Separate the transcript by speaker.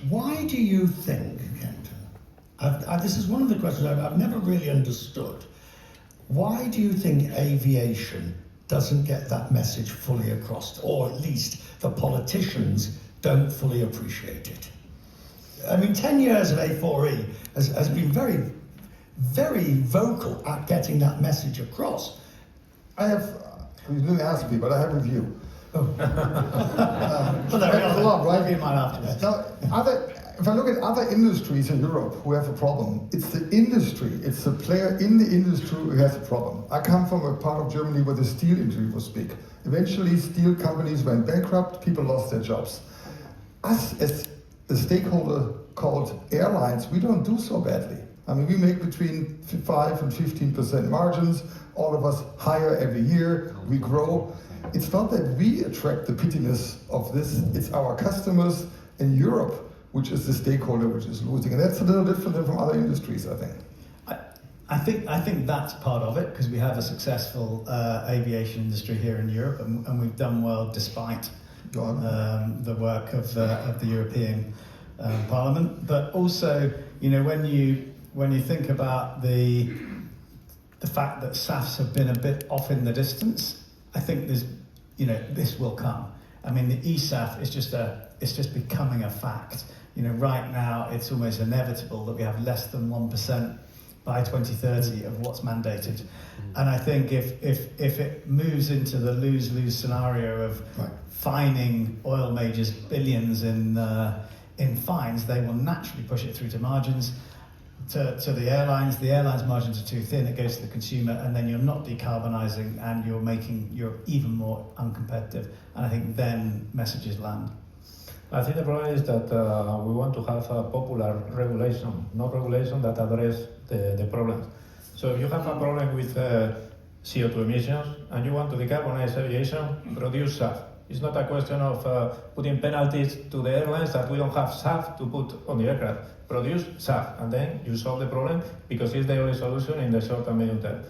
Speaker 1: Why do you think, Kent, this is one of the questions I've never really understood. Why do you think aviation doesn't get that message fully across, or at least the politicians don't fully appreciate it? I mean, 10 years of A4E has been very, very vocal at getting that message across.
Speaker 2: You didn't ask me, but I have a view.
Speaker 1: Oh.
Speaker 2: But there's a lot, right? If I look at other industries in Europe who have a problem, it's the industry, it's the player in the industry who has a problem. I come from a part of Germany where the steel industry was big. Eventually, steel companies went bankrupt, people lost their jobs. Us, as a stakeholder called Airlines, we don't do so badly. I mean, we make between 5 and 15% margins. All of us hire every year, we grow. It's not that we attract the pittiness of this, it's our customers in Europe, which is the stakeholder which is losing. And that's a little different than from other industries, I think.
Speaker 3: I think that's part of it, because we have a successful aviation industry here in Europe, and we've done well despite the work of the European Parliament. But also, you know, when you think about the fact that SAFs have been a bit off in the distance, I think this will come. I mean, the ESAF is just becoming a fact. You know, right now it's almost inevitable that we have less than 1% by 2030 of what's mandated. And I think if it moves into the lose-lose scenario of fining oil majors billions in fines, they will naturally push it through to margins. To the airlines margins are too thin, it goes to the consumer, and then you're not decarbonising, and you're making Europe even more uncompetitive. And I think then messages land.
Speaker 4: I think the problem is that we want to have a popular regulation, not regulation that address the problems. So if you have a problem with CO2 emissions and you want to decarbonize aviation, produce SAF. It's not a question of putting penalties to the airlines that we don't have SAF to put on the aircraft. Produce SAF, and then you solve the problem, because it's the only solution in the short and medium term.